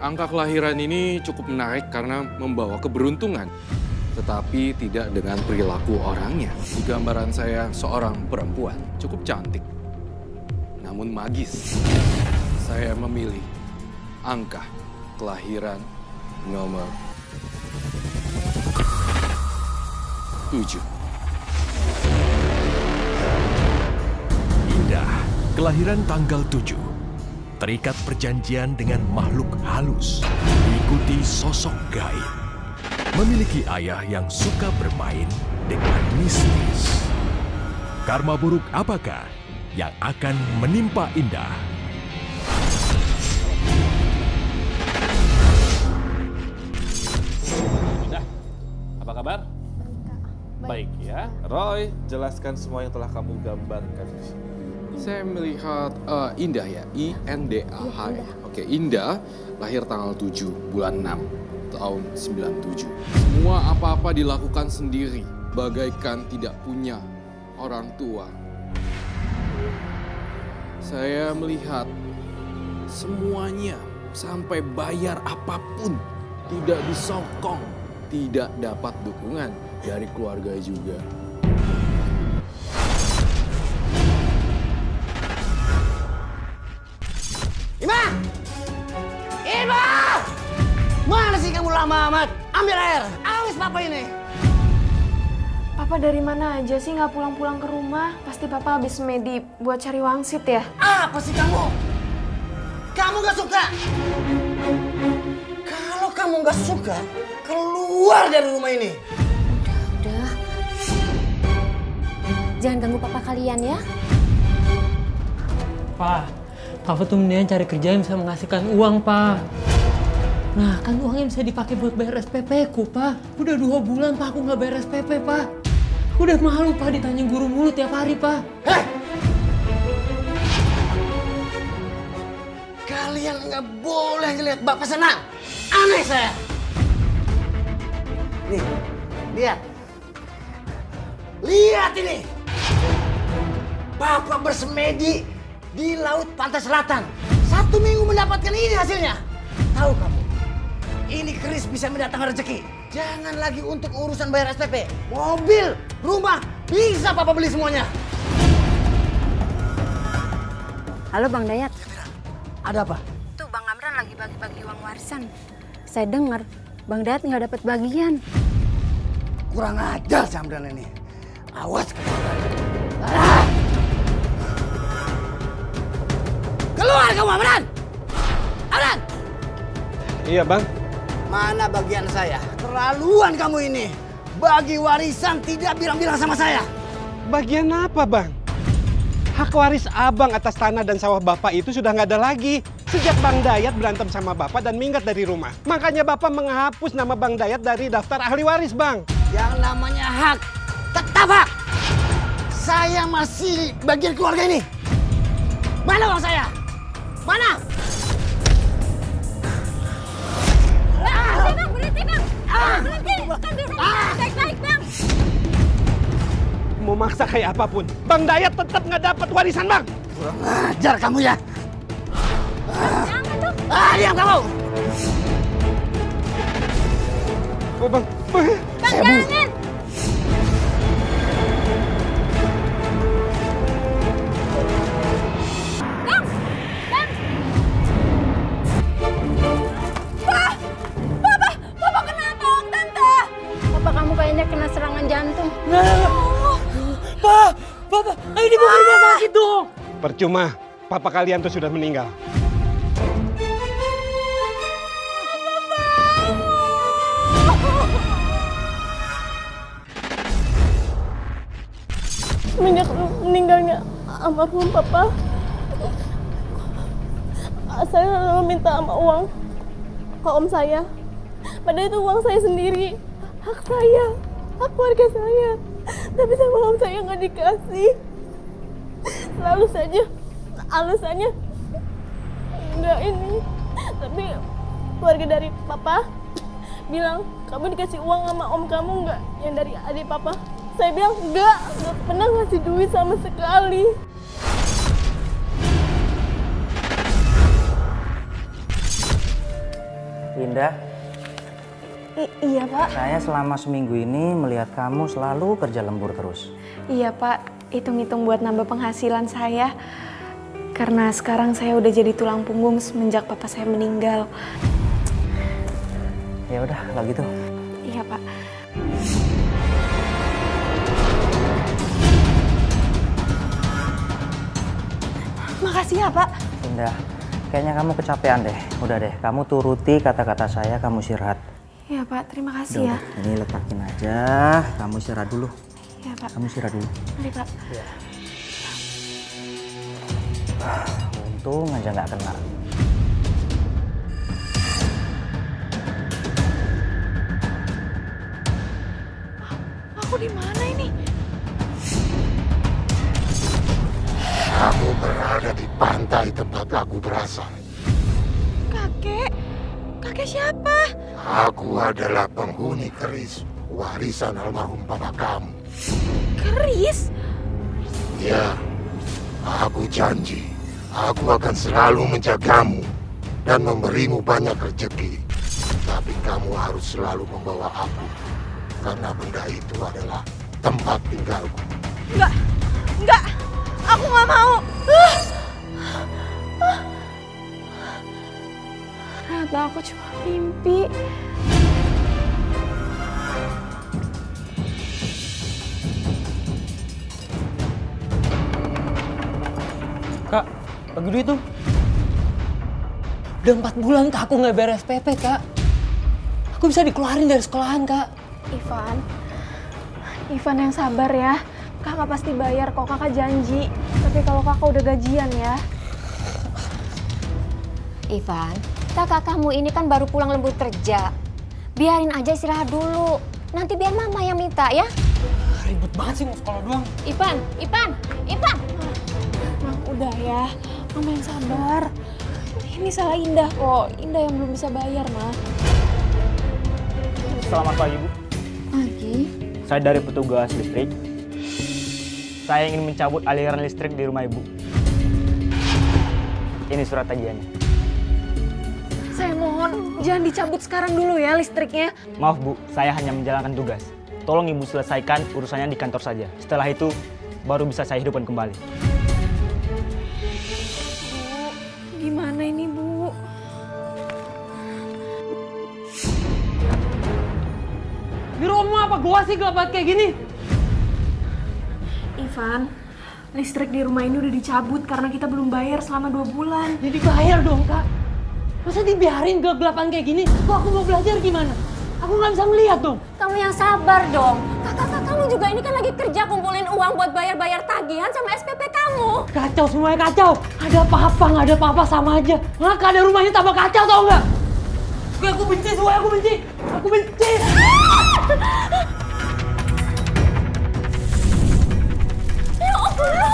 Angka kelahiran ini cukup menarik karena membawa keberuntungan, tetapi tidak dengan perilaku orangnya. Di gambaran saya seorang perempuan cukup cantik, namun magis. Saya memilih angka kelahiran nomor 7. Indah, kelahiran tanggal 7. Terikat perjanjian dengan makhluk halus, diikuti sosok gaib. Memiliki ayah yang suka bermain dengan mistis. Karma buruk apakah yang akan menimpa Indah? Indah, apa kabar? Baik ya. Roy, jelaskan semua yang telah kamu gambarkan di sini. Saya melihat Indah ya, I-N-D-A-H ya. Oke, Indah lahir tanggal 7 bulan 6 tahun 97. Semua apa-apa dilakukan sendiri, bagaikan tidak punya orang tua. Saya melihat semuanya sampai bayar apapun tidak disokong, tidak dapat dukungan dari keluarga juga. Ima! Ima! Mana sih kamu lama amat? Ambil air, awas papa ini. Papa dari mana aja sih nggak pulang-pulang ke rumah? Pasti papa habis medi buat cari wangsit ya? Apa sih kamu? Kamu gak suka? Kalau kamu gak suka, keluar dari rumah ini. Udah. Jangan ganggu papa kalian ya. Pak, Papa tuh mendingan cari kerja yang bisa menghasilkan uang, Pak. Nah, kan uangnya bisa dipakai buat bayar SPP ku, Pak. Udah 2 bulan, Pak, aku nggak bayar SPP, Pak. Udah malu, Pak, ditanya guru mulut tiap hari, Pak. Hei! Kalian nggak boleh lihat bapak senang. Aneh saya. Nih, lihat. Lihat ini. Bapak bersemedi di Laut Pantai Selatan. 1 minggu mendapatkan ini hasilnya. Tahu kamu, ini keris bisa mendatangkan rezeki. Jangan lagi untuk urusan bayar SPP. Mobil, rumah, bisa Papa beli semuanya. Halo Bang Dayat. Ada apa? Tuh Bang Amran lagi bagi-bagi uang warisan. Saya dengar Bang Dayat nggak dapat bagian. Kurang ajar Samdan ini. Awas kamu. Keluar kamu Amran! Amran! Iya bang. Mana bagian saya? Terlaluan kamu ini. Bagi warisan tidak bilang-bilang sama saya. Bagian apa, Bang? Hak waris abang atas tanah dan sawah bapak itu sudah nggak ada lagi. Sejak Bang Dayat berantem sama bapak dan minggat dari rumah. Makanya bapak menghapus nama Bang Dayat dari daftar ahli waris, Bang. Yang namanya hak, tetap hak. Saya masih bagian keluarga ini. Mana uang saya? Mana? Bang, berhenti Bang! Berhenti! Kan biasanya baik-baik Bang! Mau maksa kayak apapun, Bang Dayat tetap nggak dapat warisan, Bang. Kurang ajar kamu ya. Jangan tuh! Diam kamu! Oh, Bang. Bang, jangan! Bang! Bang! Papa kenapa Om Tante? Papa kamu kayaknya kena serangan jantung. Papa, ayo dibawa ke rumah sakit dong. Percuma, papa kalian tuh sudah meninggal. Semenjak meninggalnya almarhum papa, saya selalu minta sama uang ke om saya. Padahal itu uang saya sendiri, hak saya, hak keluarga saya. Tapi sama om saya nggak dikasih. Selalu saja alasannya nggak ini. Tapi keluarga dari papa bilang, kamu dikasih uang sama om kamu nggak? Yang dari adik papa. Saya bilang nggak pernah ngasih duit sama sekali. Indah, Iya Pak. saya selama seminggu ini melihat kamu selalu kerja lembur terus. Iya Pak, hitung-hitung buat nambah penghasilan saya. Karena sekarang saya udah jadi tulang punggung semenjak papa saya meninggal. Ya udah, kalau gitu. Iya Pak. Makasih ya Pak. Indah, kayaknya kamu kecapean deh. Udah deh, kamu turuti kata-kata saya, kamu istirahat. Iya Pak, terima kasih ya. Udah, ini letakin aja, kamu istirahat dulu. Iya Pak. Kamu istirahat dulu. Mari Pak. Untung aja nggak kena. Aku di mana ini? Kamu berada di pantai tempat aku berasal. Kakek? Kakek siapa? Aku adalah penghuni keris warisan almarhum papa kamu. Keris? Ya, aku janji aku akan selalu menjagamu dan memberimu banyak rezeki. Tapi kamu harus selalu membawa aku karena benda itu adalah tempat tinggalku. Enggak, aku nggak mau. Ternyata aku cuma mimpi. Kak, bagi duit tuh. Udah 4 bulan Kak aku nggak bayar SPP Kak. Aku bisa dikeluarin dari sekolahan Kak. Ivan yang sabar ya. Kakak pasti bayar kok, kakak janji. Tapi kalau kakak udah gajian ya. Ivan, kakak kamu ini kan baru pulang lembur kerja. Biarin aja istirahat dulu. Nanti biar mama yang minta ya. Ribet banget sih mau sekolah doang. Ivan. Nah, udah ya. Mama yang sabar. Ini salah Indah kok. Indah yang belum bisa bayar, Ma. Selamat pagi, Bu. Pagi. Saya dari petugas listrik. Saya ingin mencabut aliran listrik di rumah Ibu. Ini surat tagihannya. Saya mohon, jangan dicabut sekarang dulu ya listriknya. Maaf, Bu, saya hanya menjalankan tugas. Tolong Ibu selesaikan urusannya di kantor saja. Setelah itu, baru bisa saya hidupkan kembali. Bu, gimana ini, Bu? Di rumah apa gua sih gelap banget kayak gini? Ivan, listrik di rumah ini udah dicabut karena kita belum bayar selama 2 bulan. Jadi bayar dong Kak. Masa dibiarin gelap-gelapan kayak gini? Kok aku mau belajar gimana? Aku nggak bisa melihat dong. Kamu yang sabar dong. Kakak kamu juga ini kan lagi kerja kumpulin uang buat bayar-bayar tagihan sama SPP kamu. Kacau semuanya kacau. Ada apa-apa nggak ada apa-apa sama aja. Nggak ada rumahnya tambah kacau tau nggak? Aku benci semuanya, aku benci. Aku benci. Ya Allah.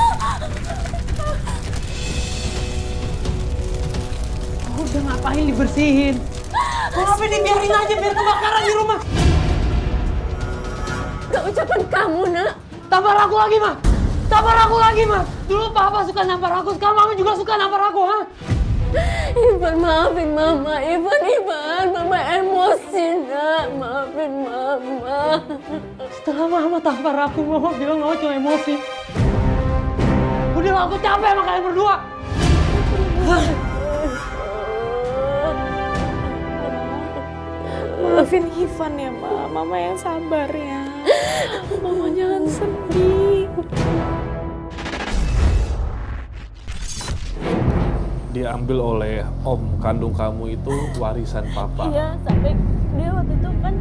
Udah ngapain dibersihin? Ngapain dibiarin aja biar kebakaran di rumah? Gak ucapan kamu, Nak. Tampar aku lagi, Ma. Tampar aku lagi, Ma. Dulu Papa suka nampar aku, sekarang Mama juga suka nampar aku, ha? Ivan, maafin Mama. Ivan. Mama emosi, Nak. Maafin Mama. Setelah Mama tampar aku, Mama bilang Mama cuma emosi. Udah aku capek sama kalian berdua. Maafin Ivan ya, Ma. Mama yang sabar ya. Mama jangan sedih. Diambil oleh om kandung kamu itu warisan papa. Iya, sampai dia waktu itu kan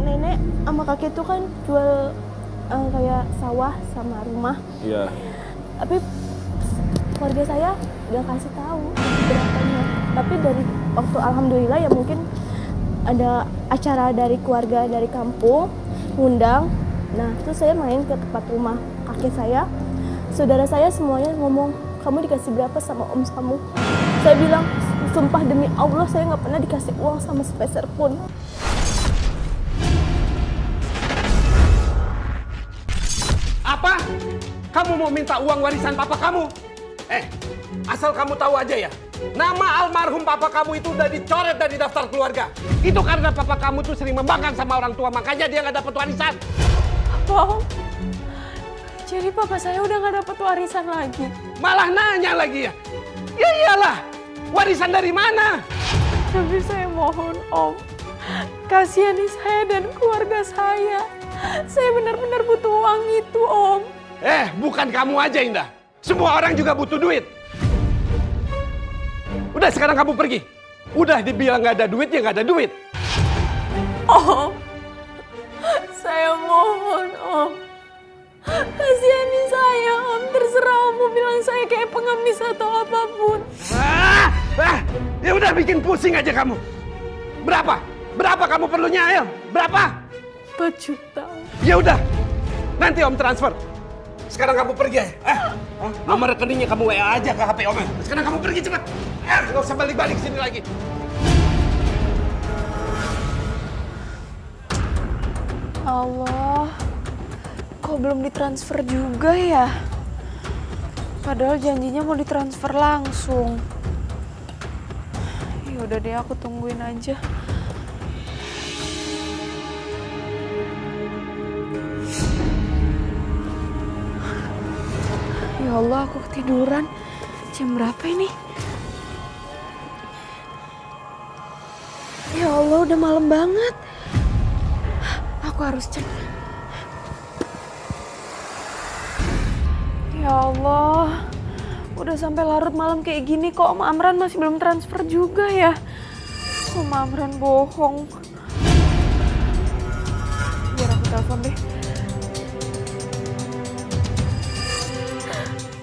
nenek sama kakek itu kan jual kayak sawah sama rumah. Iya. Tapi keluarga saya nggak kasih tahu berapanya. Tapi dari waktu alhamdulillah ya mungkin ada acara dari keluarga dari kampung ngundang. Nah, terus saya main ke tempat rumah kakek saya. Saudara saya semuanya ngomong, "Kamu dikasih berapa sama om kamu?" Saya bilang, "Sumpah demi Allah saya nggak pernah dikasih uang sama sepeser pun." Apa? Kamu mau minta uang warisan papa kamu? Asal kamu tahu aja ya, Nama almarhum papa kamu itu udah dicoret dari daftar keluarga. Itu karena papa kamu tuh sering membangkang sama orang tua, makanya dia nggak dapat warisan. Apa? Jadi papa saya udah nggak dapat warisan lagi? Malah nanya lagi ya? Ya iyalah, warisan dari mana? Tapi saya mohon Om, kasihani saya dan keluarga saya. Saya benar-benar butuh uang itu Om. Bukan kamu aja Indah. Semua orang juga butuh duit. Udah sekarang kamu pergi. Udah dibilang nggak ada duit ya nggak ada duit. Om, saya mohon Om. Kasihani saya Om, terserah Om mau bilang saya kayak pengemis atau apapun. Ya udah bikin pusing aja kamu. Berapa? Berapa kamu perlunya, Ael? Berapa? 4 juta. Ya udah, nanti Om transfer. Sekarang kamu pergi ya. Nomor rekeningnya kamu WA aja ke HP Om. Sekarang kamu pergi cepat. Nggak usah balik-balik sini lagi. Allah, kok belum ditransfer juga ya? Padahal janjinya mau ditransfer langsung. Ya udah deh, aku tungguin aja. Ya Allah, aku ketiduran. Jam berapa ini? Ya Allah, udah malam banget. Aku harus cek. Ya Allah, udah sampai larut malam kayak gini kok Om Amran masih belum transfer juga ya? Om Amran bohong. Biar aku telepon deh.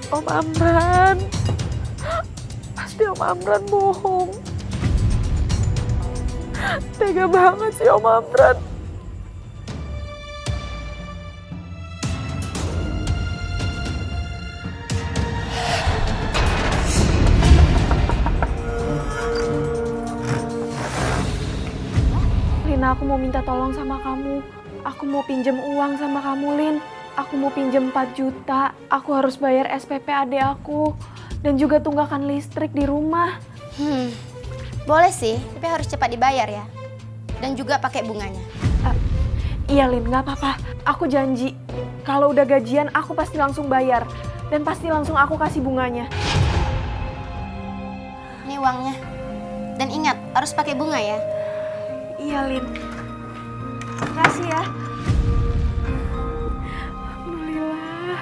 Om Amran, pasti Om Amran bohong. Tega banget sih Om Amran. Lina, aku mau minta tolong sama kamu. Aku mau pinjem uang sama kamu, Lin. Aku mau pinjem 4 juta. Aku harus bayar SPP adik aku. Dan juga tunggakan listrik di rumah. Boleh sih, tapi harus cepat dibayar ya. Dan juga pakai bunganya. Iya, Lin, nggak apa-apa. Aku janji, kalau udah gajian aku pasti langsung bayar. Dan pasti langsung aku kasih bunganya. Ini uangnya. Dan ingat, harus pakai bunga ya. Iya, Lin. Makasih ya. Alhamdulillah.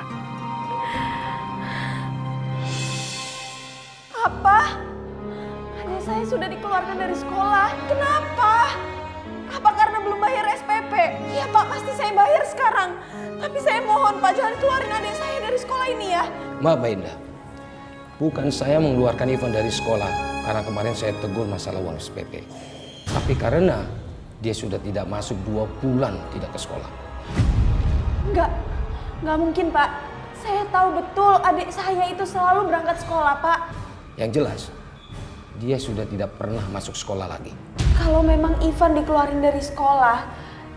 Apa? Adik saya sudah dikeluarkan dari sekolah. Kenapa? Apa karena belum bayar SPP? Iya Pak, pasti saya bayar sekarang. Tapi saya mohon Pak, jangan keluarin adik saya dari sekolah ini ya. Maaf Mbak Indah, bukan saya mengeluarkan Ivan dari sekolah karena kemarin saya tegur masalah uang SPP. Tapi karena dia sudah tidak masuk 2 bulan tidak ke sekolah. Nggak mungkin Pak. Saya tahu betul adik saya itu selalu berangkat sekolah Pak. Yang jelas, dia sudah tidak pernah masuk sekolah lagi. Kalau memang Ivan dikeluarin dari sekolah,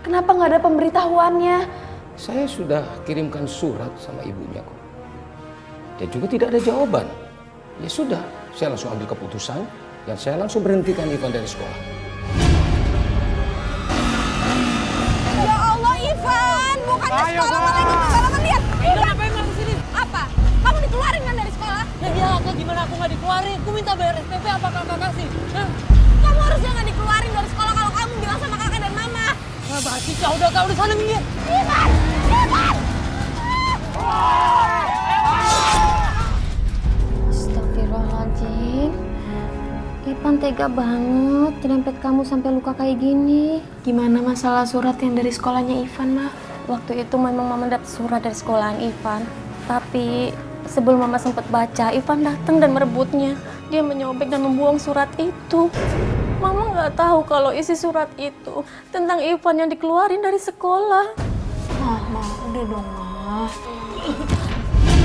kenapa nggak ada pemberitahuannya? Saya sudah kirimkan surat sama ibunya kok. Dan juga tidak ada jawaban. Ya sudah, saya langsung ambil keputusan dan saya langsung berhentikan Ivan dari sekolah. Ya Allah, Ivan! Bukannya sekolah malah ikut balapan lihat. Ngapain kamu sini? Apa? Kamu dikeluarin kan dari sekolah? Ya iya, Kak, gimana aku nggak dikeluarin? Aku minta bayar SPP, apa kakak kasih? Kamu harusnya nggak dikeluarin dari sekolah kalau kamu bilang sama kakak dan mama. Nah, basi, Kak, udah sana minggir. Ivan! Ivan! Astagfirullahaladzim. Ivan tega banget nyerempet kamu sampai luka kayak gini. Gimana masalah surat yang dari sekolahnya Ivan, Ma? Waktu itu memang Mama dapat surat dari sekolahan Ivan. Tapi sebelum Mama sempat baca, Ivan datang dan merebutnya. Dia menyobek dan membuang surat itu. Mama nggak tahu kalau isi surat itu tentang Ivan yang dikeluarin dari sekolah. Ma, udah dong, Ma.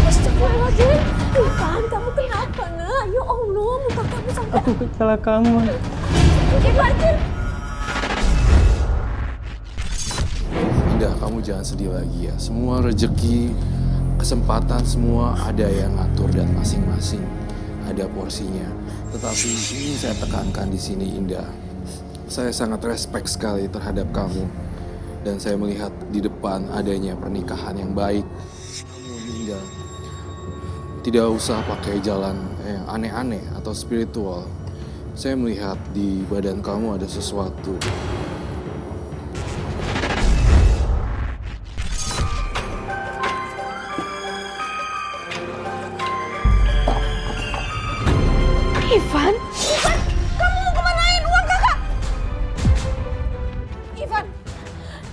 Astagfirullahaladzim. Ivan, kamu kenapa, nak? Ya Allah, muka kamu sampai... Aku salah kamu. Ivan, Indah, kamu jangan sedih lagi ya. Semua rezeki, kesempatan semua ada yang ngatur dan masing-masing ada porsinya. Tetapi ini saya tekankan di sini, Indah. Saya sangat respect sekali terhadap kamu. Dan saya melihat di depan adanya pernikahan yang baik. Kamu meninggal. Tidak usah pakai jalan yang aneh-aneh atau spiritual. Saya melihat di badan kamu ada sesuatu. Ivan? Ivan, kamu mau kemanain uang kakak? Ivan,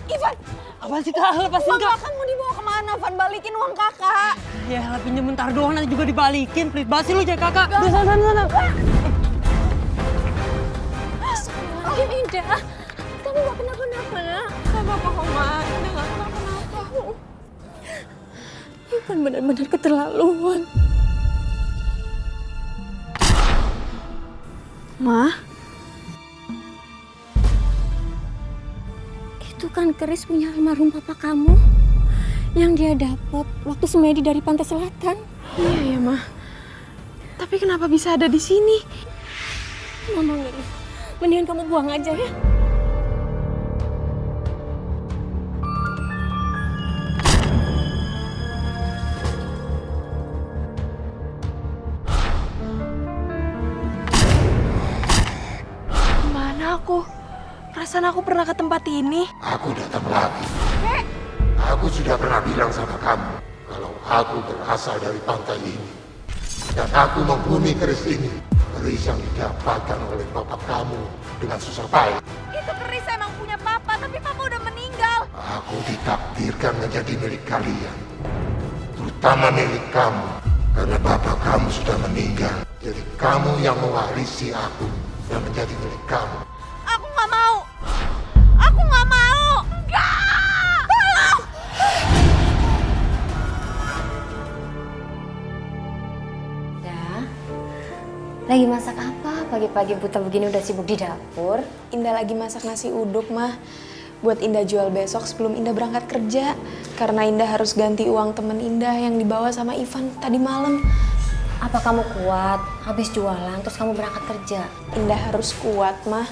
Ivan. Apa sih kak? Lepasin Uang kak. kakak mau dibawa kemana? Van, balikin uang kakak. Ya pinjam bentar doang nanti juga dibalikin. Pelit banget sih lu jadi kakak. Udah sana. Astagfirullahaladzim, Indah. Kamu gak kenapa-napa. Gak apa-apa kok, Ma. Indah gak kenapa-napa. Ivan benar-benar keterlaluan. Ma? Itu kan keris punya almarhum papa kamu. Yang dia dapat waktu semedi dari pantai selatan. Iya ya, Ma. Tapi kenapa bisa ada di sini? Mama ngeri. Mendingan kamu buang aja ya. Mana aku? Perasaan aku pernah ke tempat ini. Aku datang lagi. Aku sudah pernah bilang sama kamu kalau aku berasal dari pantai ini. Dan aku menghuni keris ini. Keris yang didapatkan oleh bapak kamu dengan susah payah. Itu keris emang punya papa, tapi papa udah meninggal. Aku ditakdirkan menjadi milik kalian. Terutama milik kamu. Karena bapak kamu sudah meninggal. Jadi kamu yang mewarisi aku dan menjadi milik kamu. Aku nggak mau. Aku nggak mau. Enggak. Tolong. Dah. Lagi masak apa? Pagi-pagi buta begini udah sibuk di dapur. Indah lagi masak nasi uduk, Mah. Buat Indah jual besok sebelum Indah berangkat kerja. Karena Indah harus ganti uang temen Indah yang dibawa sama Ivan tadi malam. Apa kamu kuat? Habis jualan terus kamu berangkat kerja? Indah harus kuat, Mah.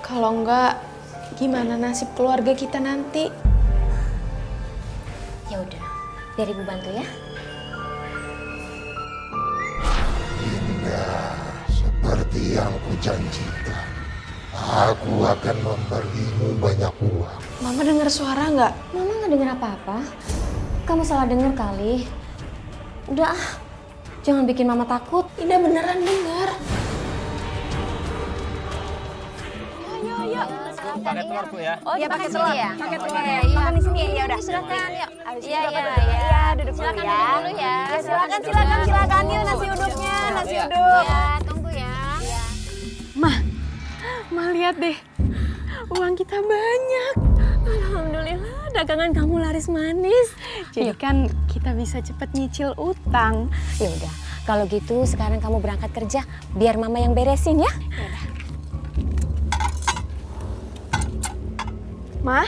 Kalau enggak, gimana nasib keluarga kita nanti? Ya udah, biar ibu bantu ya. Indah, seperti yang kujanjikan. Aku akan memberimu banyak uang. Mama dengar suara nggak? Mama nggak dengar apa-apa. Kamu salah dengar kali. Udah, jangan bikin mama takut. Indah beneran dengar. Ayo. Pakai telur Bu ya. Oh, iya pakai telur ya? Pakai telur ya. Makan di sini ya udah. Silakan. Yuk. Iya, duduk dulu Silakan ya. duduk dulu ya. Silakan yuk nasi uduknya, nasi uduk. Ya, tunggu ya. Ma lihat deh, uang kita banyak. Alhamdulillah, dagangan kamu laris manis. Jadi kan kita bisa cepet nyicil utang. Ya udah, kalau gitu sekarang kamu berangkat kerja, biar mama yang beresin ya. Ma?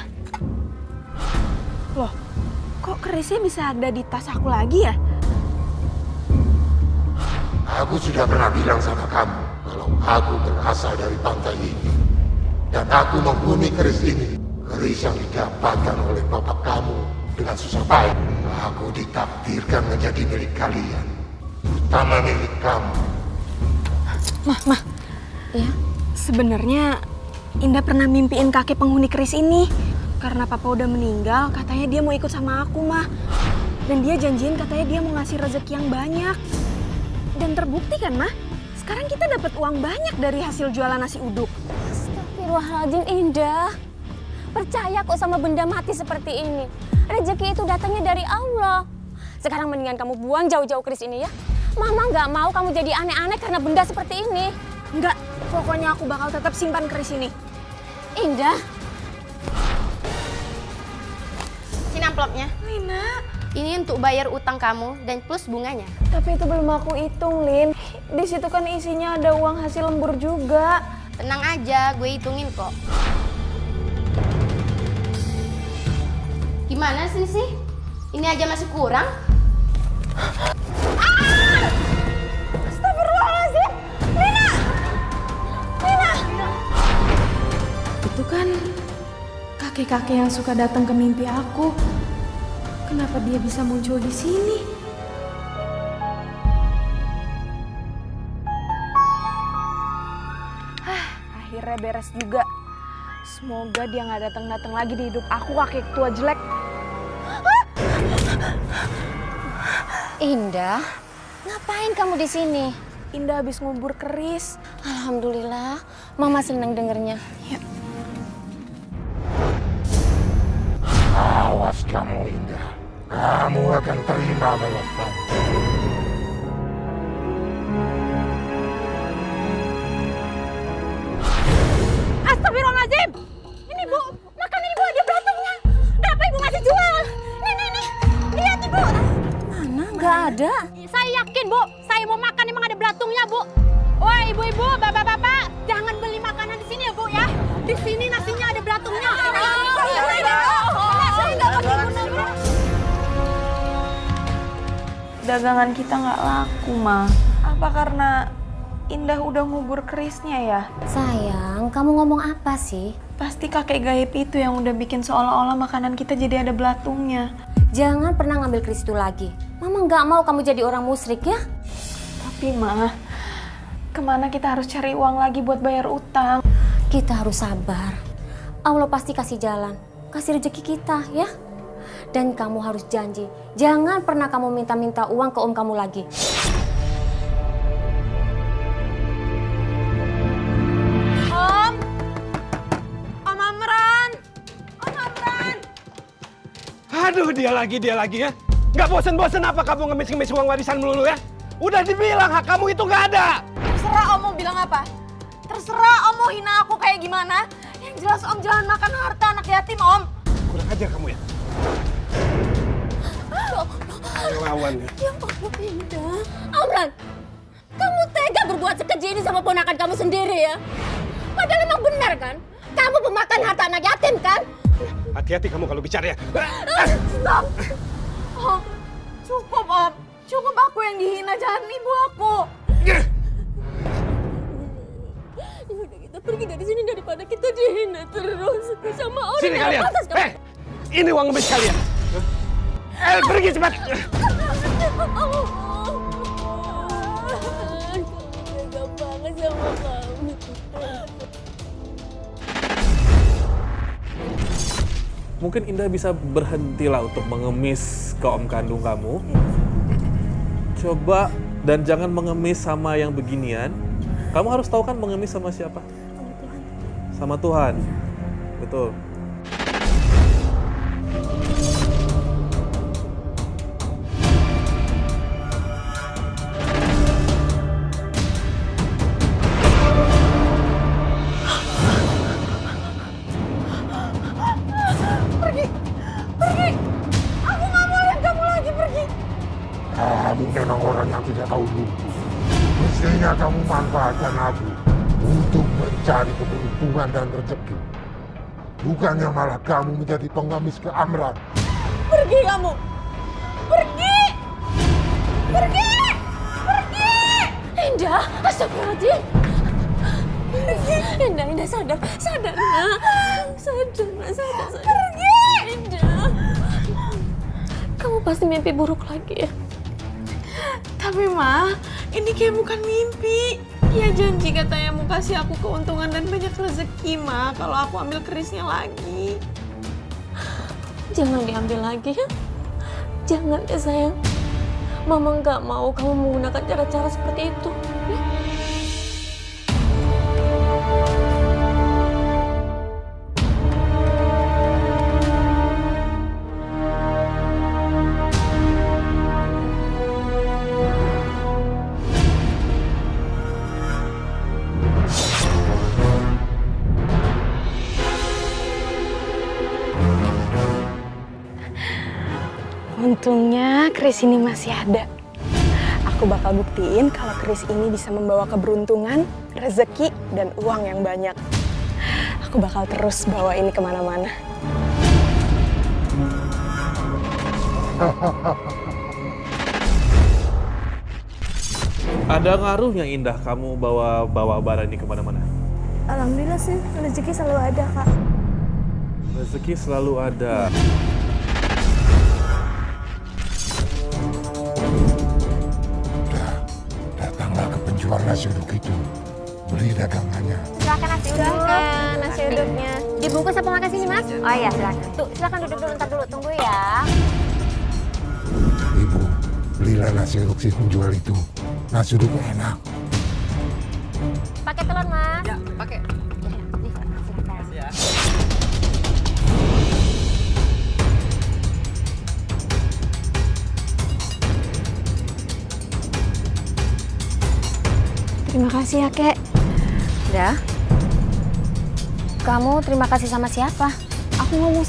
Loh, kok kerisnya bisa ada di tas aku lagi ya? Aku sudah pernah bilang sama kamu kalau aku berasal dari pantai ini. Dan aku menghuni keris ini. Keris yang didapatkan oleh bapak kamu dengan susah payah. Aku ditakdirkan menjadi milik kalian. Terutama milik kamu. Ma. Ya? Sebenarnya Indah pernah mimpiin kakek penghuni keris ini. Karena papa udah meninggal, katanya dia mau ikut sama aku, Ma. Dan dia janjiin katanya dia mau ngasih rezeki yang banyak. Dan terbukti kan, Ma? Sekarang kita dapat uang banyak dari hasil jualan nasi uduk. Astagfirullahaladzim, Indah. Percaya kok sama benda mati seperti ini. Rezeki itu datangnya dari Allah. Sekarang mendingan kamu buang jauh-jauh keris ini ya. Mama nggak mau kamu jadi aneh-aneh karena benda seperti ini. Enggak, pokoknya aku bakal tetap simpan keris ini. Indah. Sini amplopnya. Lina. Ini untuk bayar utang kamu dan plus bunganya. Tapi itu belum aku hitung, Lin. Di situ kan isinya ada uang hasil lembur juga. Tenang aja, gue hitungin kok. Gimana sih? Ini aja masih kurang? Astagfirullah. kan kakek-kakek yang suka datang ke mimpi aku. Kenapa dia bisa muncul di sini? Akhirnya beres juga. Semoga dia nggak datang-datang lagi di hidup aku, kakek tua jelek. Indah, ngapain kamu di sini? Indah habis ngubur keris. Alhamdulillah, Mama senang dengernya. Ya. Awas kamu, Indah. Kamu akan terima balasan. Astagfirullahaladzim! Ini Bu, makan ini Bu, ada belatungnya. Kenapa Ibu ngasih jual? Nih, lihat Ibu. Mana? Nggak ada. Saya yakin Bu, saya mau makan emang ada belatungnya Bu. Wah ibu-ibu, bapak-bapak, jangan beli makanan di sini ya Bu ya. Di sini nasinya ada belatungnya. Dagangan kita nggak laku, Ma. Apa karena Indah udah ngubur kerisnya ya? Sayang, kamu ngomong apa sih? Pasti kakek gaib itu yang udah bikin seolah-olah makanan kita jadi ada belatungnya. Jangan pernah ngambil keris itu lagi. Mama nggak mau kamu jadi orang musyrik ya. Tapi Ma, kemana kita harus cari uang lagi buat bayar utang? Kita harus sabar. Allah pasti kasih jalan, kasih rezeki kita ya. Dan kamu harus janji, jangan pernah kamu minta-minta uang ke om kamu lagi. Om Amran. Aduh, dia lagi ya. Nggak bosen-bosen apa kamu ngemis-ngemis uang warisan melulu ya? Udah dibilang hak kamu itu nggak ada. Terserah Om mau bilang apa. Terserah Om mau hina aku kayak gimana. Yang jelas Om jangan makan harta anak yatim, Om. Kurang ajar kamu ya. Lawan ya. Ya Allah, Indah. Amran, kamu tega berbuat sekeji ini sama ponakan kamu sendiri ya? Padahal emang benar kan? Kamu pemakan harta anak yatim kan? Hati-hati kamu kalau bicara ya. Stop! Om, cukup Om. Cukup aku yang dihina, jangan ibu aku. Ya udah, kita pergi dari sini daripada kita dihina terus sama orang Sini yang kalian. pantas kamu. Ini uang ngemis kalian. Pergi cepat. Tega banget sama kamu. Mungkin Indah bisa berhentilah untuk mengemis ke om kandung kamu. Coba dan jangan mengemis sama yang beginian. Kamu harus tahu kan mengemis sama siapa? Sama Tuhan. Betul. Kamu memang orang yang tidak tahu dulu. Mestinya kamu manfaatkan aku untuk mencari keberuntungan dan rezeki. Bukannya malah kamu menjadi pengemis ke Amran. Pergi kamu. Pergi. Pergi. Pergi. Indah, astagfirullahaladzim. Indah, sadar. Sadar, nak. Sadar. Pergi. Indah. Kamu pasti mimpi buruk lagi ya? Tapi Ma, ini kayak bukan mimpi. Ya janji katanya mau kasih aku keuntungan dan banyak rezeki, Ma. Kalau aku ambil kerisnya lagi. Jangan diambil lagi ya. Jangan ya sayang. Mama nggak mau kamu menggunakan cara-cara seperti itu. Ya? Untungnya keris ini masih ada. Aku bakal buktiin kalau keris ini bisa membawa keberuntungan, rezeki, dan uang yang banyak. Aku bakal terus bawa ini kemana-mana. Ada ngaruhnya Indah kamu bawa barang ini kemana-mana? Alhamdulillah sih, rezeki selalu ada, Kak. Rezeki selalu ada. Datanglah ke penjual nasi uduk itu. Beli dagangannya. Silakan nasi uduk. Silakan nasi uduknya. Dibungkus apa makan sini, Mas? Oh iya, silakan. Tuh, silakan duduk dulu, ntar dulu. Tunggu ya. Ibu, belilah nasi uduk si penjual itu. Nasi uduknya enak. Pakai telur, Mas? Ya, pakai. Ya. Terima kasih ya, Kek. Udah. Kamu terima kasih sama siapa? Aku ngomong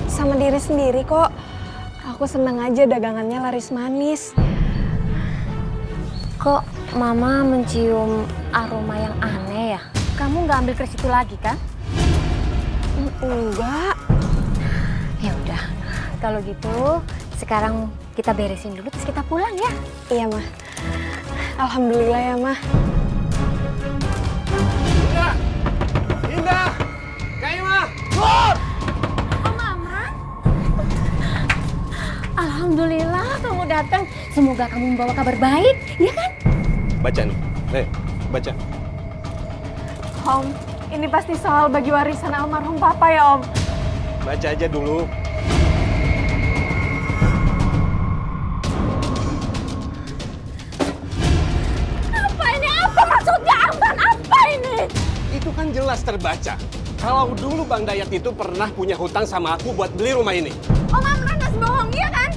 sama diri sendiri kok. Aku seneng aja dagangannya laris manis. Kok Mama mencium aroma yang aneh ya? Kamu nggak ambil keris itu lagi kan? Enggak. Ya udah. Kalau gitu, sekarang kita beresin dulu terus kita pulang ya. Iya, Mah. Alhamdulillah ya, Mah. Indah! Kaimah! Om Amran? Alhamdulillah kamu datang. Semoga kamu membawa kabar baik, ya kan? Baca nih. Baca. Om, ini pasti soal bagi warisan almarhum Papa ya, Om? Baca aja dulu. Apa ini? Apa maksudnya, Amran? Apa ini? Itu kan jelas terbaca. Kalau dulu Bang Dayat itu pernah punya hutang sama aku buat beli rumah ini. Om Amran mas bohong, iya kan?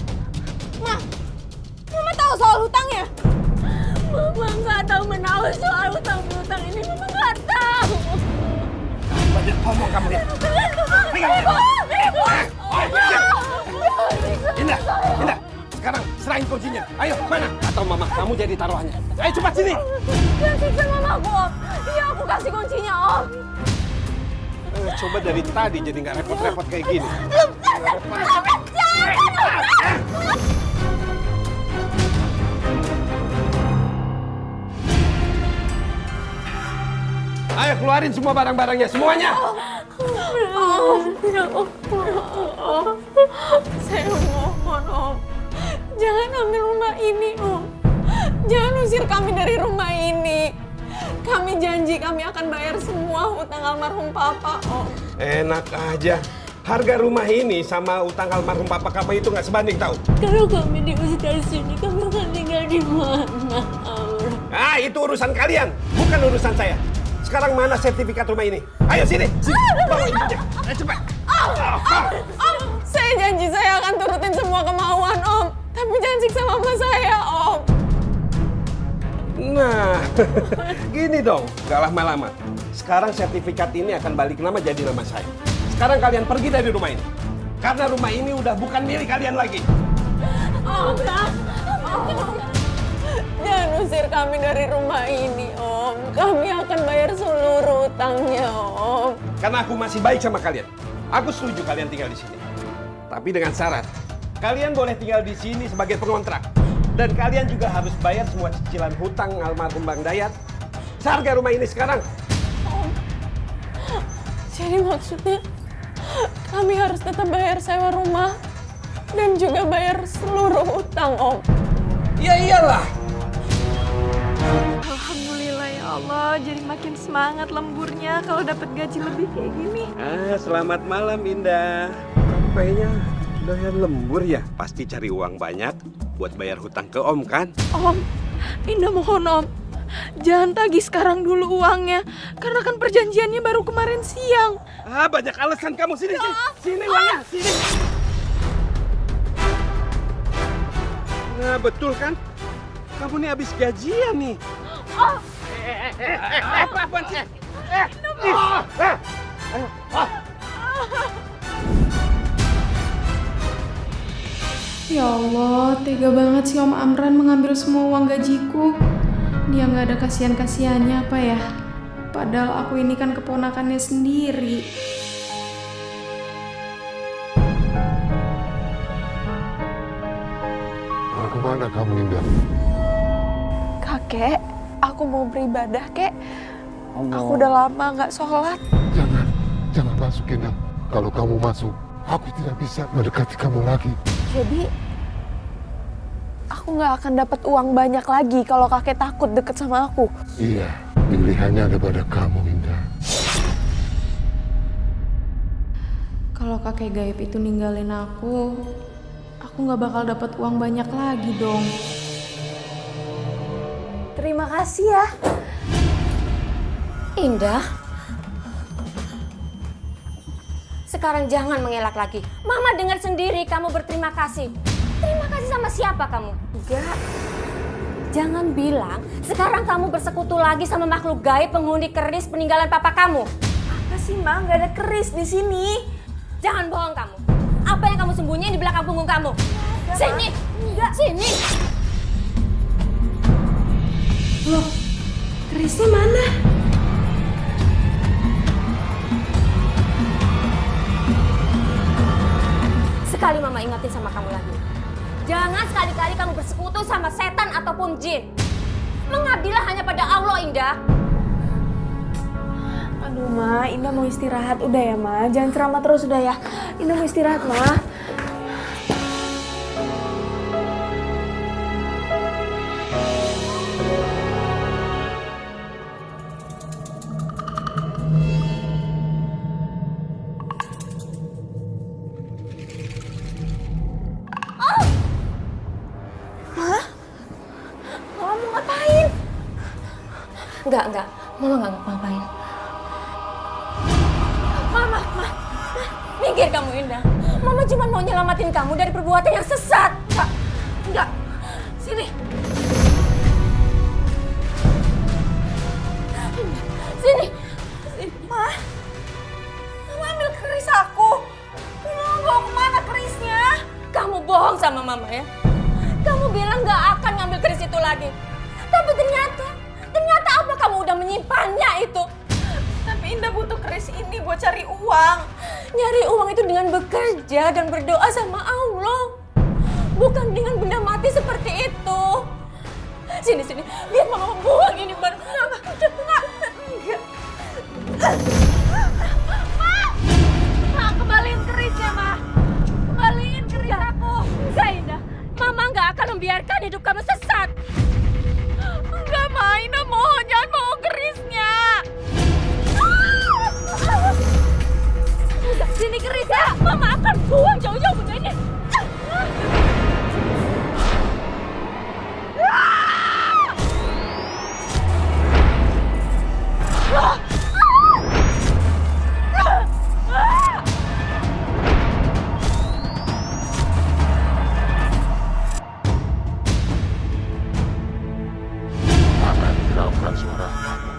Mama tahu soal hutangnya? Mama nggak tahu menahu soal hutang-hutang ini. Mama nggak tahu. Banyak ngomong kamu ya. Indah, sekarang serahin kuncinya. Ayo, mana? Atau mama kamu jadi taruhannya. Ayo cepat sini. Jangan siksa mamaku, Om. Iya, aku kasih kuncinya, Om. Coba dari tadi jadi nggak repot-repot kayak gini. Ayo keluarin semua barang-barangnya, semuanya. Om. Saya mohon, Om. Jangan ambil rumah ini, Om. Jangan usir kami dari rumah ini. Kami janji kami akan bayar semua hutang almarhum Papa, Om. Enak aja. Harga rumah ini sama utang almarhum papa kamu itu nggak sebanding tahu. Kalau kami diusir dari sini, kami akan tinggal di mana, Amran? Ah, itu urusan kalian, bukan urusan saya. Sekarang mana sertifikat rumah ini? Ayo sini, bawa ibunya. Ayo cepat. Om, saya janji saya akan turutin semua kemauan, Om. Tapi jangan siksa mama saya, Om. Nah, gini dong, gak lama-lama. Sekarang sertifikat ini akan balik nama jadi nama saya. Sekarang kalian pergi dari rumah ini. Karena rumah ini udah bukan milik kalian lagi. Om, jangan usir kami dari rumah ini, Om. Kami akan bayar seluruh utangnya, Om. Karena aku masih baik sama kalian. Aku setuju kalian tinggal di sini. Tapi dengan syarat, kalian boleh tinggal di sini sebagai pengontrak. Dan kalian juga harus bayar semua cicilan hutang almarhum Bang Dayat. Seharga rumah ini sekarang. Om, jadi maksudnya kami harus tetap bayar sewa rumah dan juga bayar seluruh utang, Om. Ya iyalah. Alhamdulillah ya Allah, jadi makin semangat lemburnya kalau dapat gaji lebih kayak gini. Selamat malam Indah. Kayaknya doyan lembur ya. Pasti cari uang banyak buat bayar hutang ke Om kan? Om, Indah mohon Om, jangan tagih sekarang dulu uangnya. Karena kan perjanjiannya baru kemarin siang. Banyak alasan kamu. Sini, sini uangnya, sini. Nah, betul kan? Kamu nih habis gajian nih. Apaan sih? Ya Allah, tega banget sih Om Amran mengambil semua uang gajiku. Dia nggak ada kasihan-kasihannya apa ya? Padahal aku ini kan keponakannya sendiri. Mau kemana kamu, Indah? Kakek, aku mau beribadah, Kek. Aku udah lama nggak sholat. Jangan masuk, Endang. Kalau kamu masuk, aku tidak bisa mendekati kamu lagi. Jadi aku nggak akan dapat uang banyak lagi kalau kakek takut deket sama aku. Iya, pilihannya ada pada kamu, Indah. Kalau kakek gaib itu ninggalin aku nggak bakal dapat uang banyak lagi dong. Terima kasih ya. Indah, sekarang jangan mengelak lagi. Mama dengar sendiri kamu berterima kasih. Terima kasih sama siapa kamu? Enggak. Jangan bilang sekarang kamu bersekutu lagi sama makhluk gaib penghuni keris peninggalan papa kamu. Apa sih, Ma? Nggak ada keris di sini. Jangan bohong kamu. Apa yang kamu sembunyiin di belakang punggung kamu? Sini! Enggak. Sini! Loh, kerisnya mana? Sekali Mama ingatin sama kamu lagi. Jangan sekali-kali kamu bersekutu sama setan ataupun jin. Mengabdilah hanya pada Allah, Indah. Aduh, Ma, Indah mau istirahat. Udah ya, Ma. Jangan ceramah terus, udah ya. Indah mau istirahat, Ma. Enggak. Mama nggak ngapain. Mama. Minggir kamu, Indah. Mama cuma mau nyelamatin kamu dari perbuatan yang sesat. Enggak. Sini. Sini. Ma, Mama ambil keris aku. Mama bawa kemana kerisnya? Kamu bohong sama Mama ya. Kamu bilang nggak akan ngambil keris itu lagi. Tapi ternyata apa kamu udah menyimpannya itu? Tapi Indah butuh keris ini buat cari uang. Nyari uang itu dengan bekerja dan berdoa sama Allah. Bukan dengan benda mati seperti itu. Sini. Biar Mama buang ini baru. Enggak. Ma, kembaliin kerisnya, Ma. Kembaliin keris aku. Enggak, Indah. Mama nggak akan membiarkan hidup kamu sesat. Enggak, Ma. Indah mohon, jangan bawa kerisnya. Sini kerisnya. Mama akan buang jauh-jauh benda ini. Akan hiraukan suara kamu.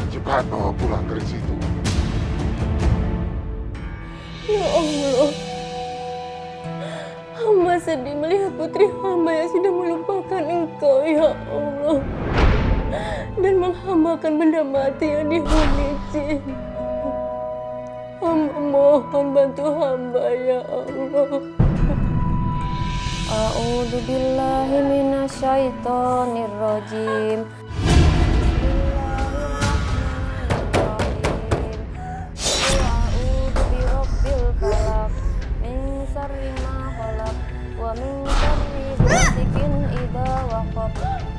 Cepat bawa pulang keris itu. Ya Allah, hamba sedih melihat putri hamba yang sudah melupakan Engkau, ya Allah, dan menghambakan benda mati yang dihuni jin. Hamba mohon bantu hamba, ya Allah. A'udzu billahi minasyaitonir rajim. Wa min syarri ghasikin idza waqab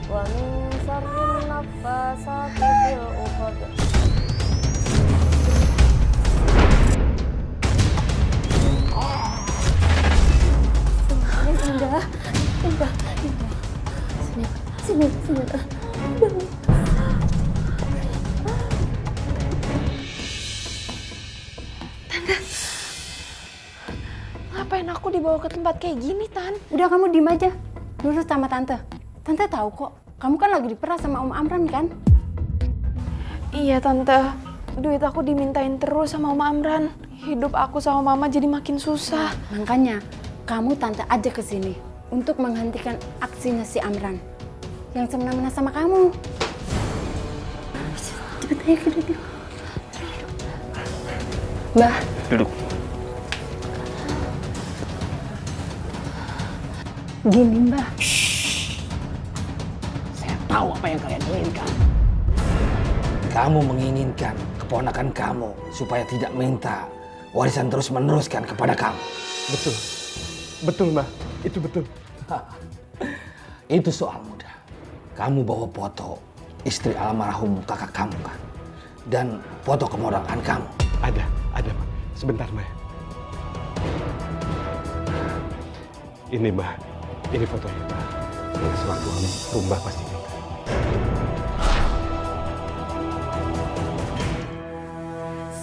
wa min syarri naffasati fil 'uqad. Indah. Sini. Ngapain aku dibawa ke tempat kayak gini, Tan? Udah, kamu diem aja. Nurut sama Tante. Tante tahu kok. Kamu kan lagi diperas sama Om Amran kan? Iya, Tante. Duit aku dimintain terus sama Om Amran. Hidup aku sama Mama jadi makin susah. Makanya kamu Tante ajak ke sini untuk menghentikan aksinya si Amran yang semena-mena sama kamu. Cepet ayo ke duduk. Mbah. Duduk. Gini, Mbah. Saya tahu apa yang kalian inginkan. kamu menginginkan keponakan kamu supaya tidak minta warisan terus meneruskan kepada kamu. Betul. Betul, Mbah. Itu betul. Itu soal mudah. Kamu bawa foto istri almarhum kakak kamu kan? Dan foto keponakan kamu. Ada, Mbah. Sebentar, Mbah. Ini, Mbah. Ini fotonya, Mbah. Ini sewaktu Mbah pasti minta.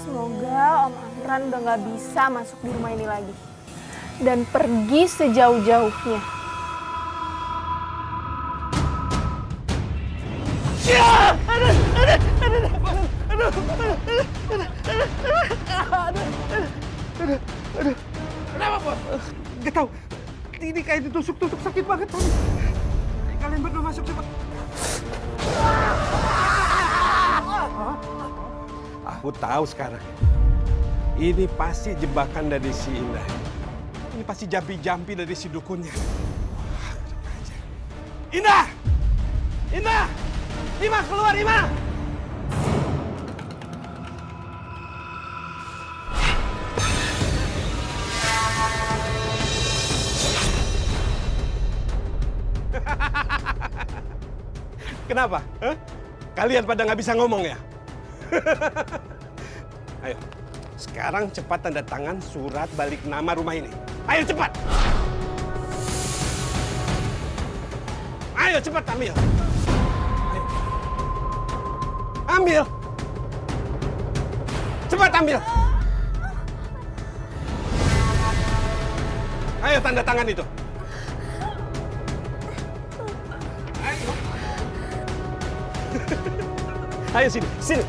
Semoga Om Amran udah gak bisa masuk di rumah ini lagi. Dan pergi sejauh-jauhnya. Kenapa, Bos? Gak tahu. Ini kayak ditusuk-tusuk sakit banget. Kalian berdua masuk cepat. Aku tahu sekarang. Ini pasti jebakan dari si Indah. Ini pasti jampi-jampi dari si dukunnya. Indah! Indah! Ima, keluar, Ima! Kenapa? Hah? Kalian pada nggak bisa ngomong ya? Ayo, sekarang cepat tanda tangan surat balik nama rumah ini. Ayo cepat! Ayo cepat ambil! Ayo. Ambil! Cepat ambil! Ayo tanda tangan itu. Ayo. Ayo sini, sini.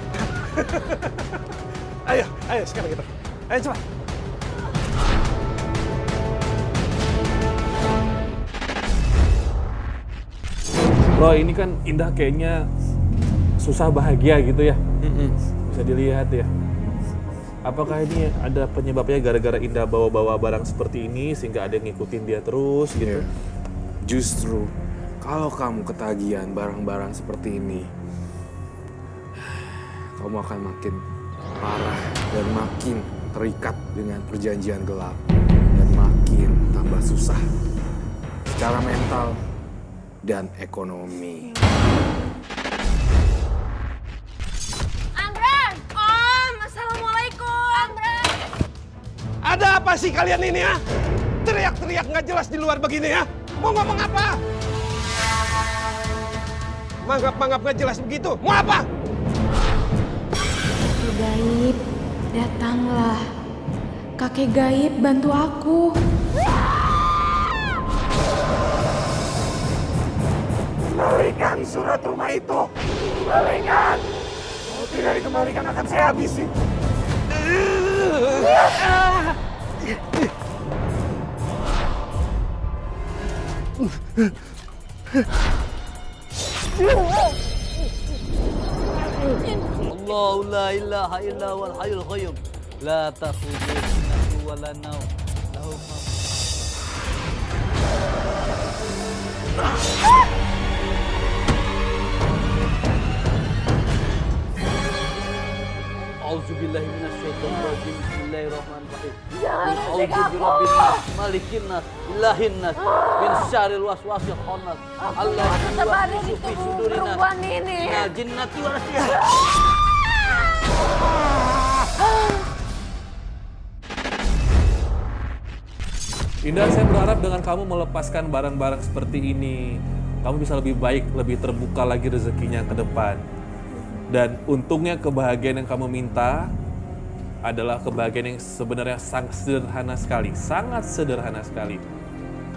Ayo sekarang kita. Ayo cepat. Bro, ini kan Indah kayaknya susah bahagia gitu ya. Bisa dilihat ya. Apakah ini ada penyebabnya gara-gara Indah bawa-bawa barang seperti ini sehingga ada yang ngikutin dia terus gitu? Yeah. Justru kalau kamu ketagihan barang-barang seperti ini, kamu akan makin parah dan makin terikat dengan perjanjian gelap dan makin tambah susah secara mental dan ekonomi. Amran! Om! Assalamualaikum! Amran! Ada apa sih kalian ini ya? Teriak-teriak nggak jelas di luar begini ya? Mau ngomong apa? Manggap-manggap nggak jelas begitu. Mau apa? Kakek gaib, datanglah. Kakek gaib, bantu aku. Kembalikan surat rumah itu. Kembalikan. Kalau tidak dikembalikan akan saya habisi. الله لا إله إلا هو الحي القيوم لا تأخذه سنة ولا نوم له ما أعوذ بالله من الشيطان الرجيم بسم الله الرحمن الرحيم أعوذ برب الناس مالك الناس إله الناس من شر الوسواس الخناس الذي يوسوس في صدور الناس من الجنة والناس. Indah, saya berharap dengan kamu melepaskan barang-barang seperti ini, kamu bisa lebih baik, lebih terbuka lagi rezekinya ke depan. Dan untungnya kebahagiaan yang kamu minta adalah kebahagiaan yang sebenarnya sangat sederhana sekali, sangat sederhana sekali.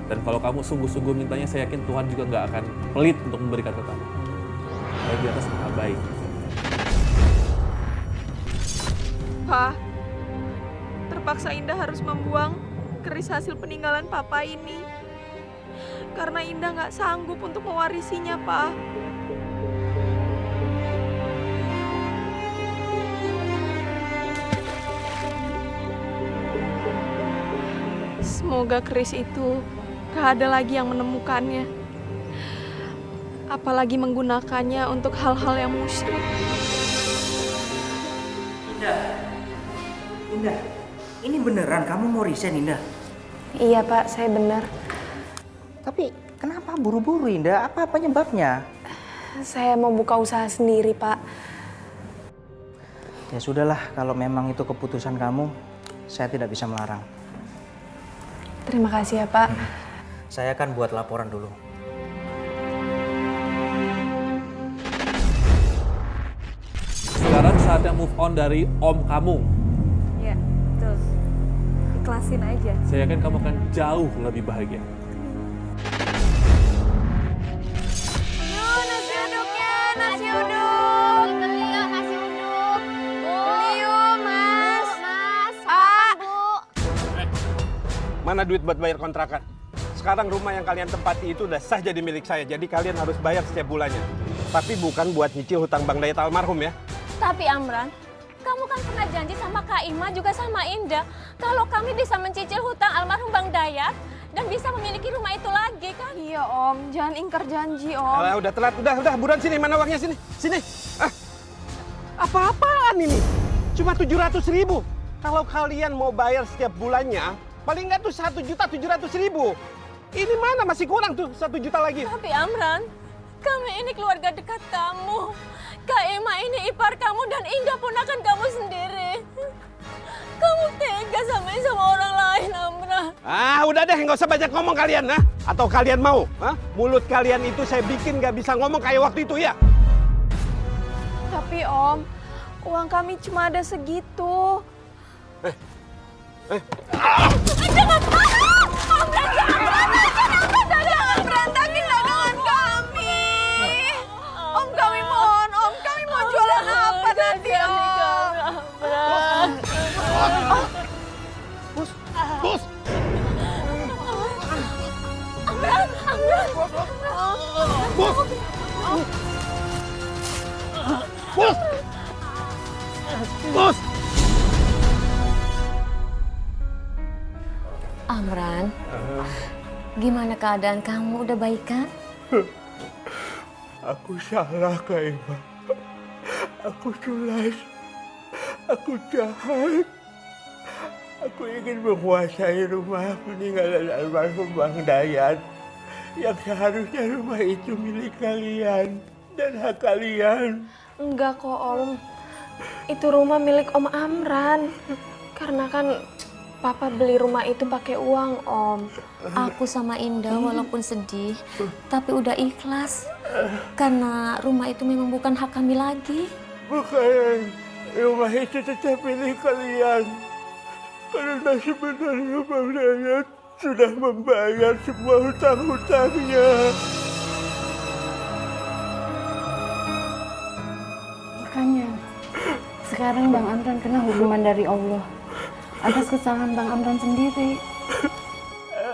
Dan kalau kamu sungguh-sungguh mintanya, saya yakin Tuhan juga nggak akan pelit untuk memberikan ke kamu. Saya di atas maha baik. Pa, terpaksa Indah harus membuang keris hasil peninggalan Papa ini. Karena Indah nggak sanggup untuk mewarisinya, Pa. Semoga keris itu gak ada lagi yang menemukannya. Apalagi menggunakannya untuk hal-hal yang musyrik. Indah, ini beneran kamu mau resign, Indah? Iya Pak, saya benar. Tapi kenapa buru-buru, Indah? Apa penyebabnya? Saya mau buka usaha sendiri, Pak. Ya sudahlah, kalau memang itu keputusan kamu, saya tidak bisa melarang. Terima kasih ya Pak. Saya akan buat laporan dulu. Sekarang saatnya move on dari om kamu. Ya, betul. Ikhlasin aja. Saya yakin kamu akan jauh lebih bahagia. Nasi uduknya, nasi uduk. Beli yuk nasi uduk. Beli yuk, Mas. Mas, Pak. Bu. Mana duit buat bayar kontrakan? Sekarang rumah yang kalian tempati itu udah sah jadi milik saya. Jadi kalian harus bayar setiap bulannya. Tapi bukan buat nyicil hutang Bang Dayat almarhum ya. Tapi Amran, kamu kan pernah janji sama Kak Ima juga sama Indah kalau kami bisa mencicil hutang almarhum Bang Dayat dan bisa memiliki rumah itu lagi kan? Iya Om, jangan ingkar janji Om. Alah, udah telat, udah buruan sini, mana uangnya sini, sini. Ah, apa-apaan ini? Cuma 700.000. Kalau kalian mau bayar setiap bulannya, paling nggak tuh 1.700.000. Ini mana masih kurang tuh 1 juta lagi. Tapi Amran, kami ini keluarga dekat kamu. Kak Ima ini ipar kamu dan Indah ponakan kamu sendiri. Kamu tega sama orang lain, Amran. Ah, udah deh, nggak usah banyak ngomong kalian, nah. Atau kalian mau? Mulut kalian itu saya bikin nggak bisa ngomong kayak waktu itu ya. Tapi Om, uang kami cuma ada segitu. Jangan berantakin dagangan kami. Om, kami mohon, Om, kami mau jualan apa nanti, Om? Bos, bos. Amran. Bos. Bos. Bos. Amran, gimana keadaan kamu? Udah baik kan? Aku salah, Kak Ima. Aku culas. Aku jahat. Aku ingin menguasai rumah peninggalan almarhum Bang Dayat. Yang seharusnya rumah itu milik kalian dan hak kalian. Enggak kok Om, itu rumah milik Om Amran. Karena kan Papa beli rumah itu pakai uang Om. Aku sama Indah walaupun sedih, tapi udah ikhlas. Karena rumah itu memang bukan hak kami lagi. Bukan, rumah itu tetap milik kalian. Karena sebenarnya Bang Dayat sudah membayar semua hutang-hutangnya. Makanya, sekarang Bang Amran kena hukuman dari Allah atas kesalahan Bang Amran sendiri.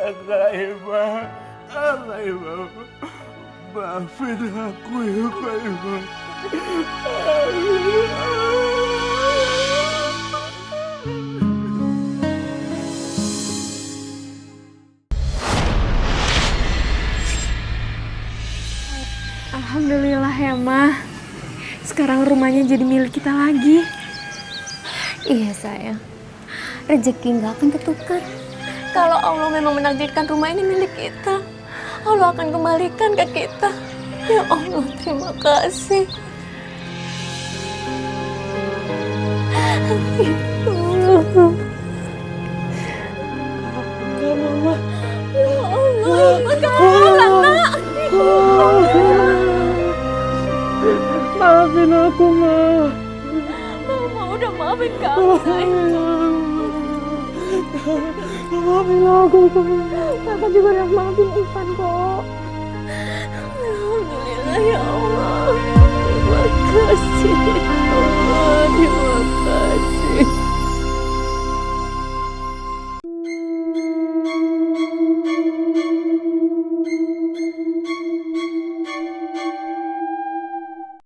Kak Ima, maafin aku ya Kak Ima. Alhamdulillah ya Ma, sekarang rumahnya jadi milik kita lagi. Iya sayang, rezeki nggak akan tertukar. Kalau Allah memang menakdirkan rumah ini milik kita, Allah akan kembalikan ke kita. Ya Allah, terima kasih. Mama. Ya Allah, Kak, nak. Maafin aku, Ma. Mama udah maafin kamu, sayang. Maafin aku. Kakak juga udah maafin Ivan kok. Alhamdulillah ya Allah. Terima kasih. Allah, terima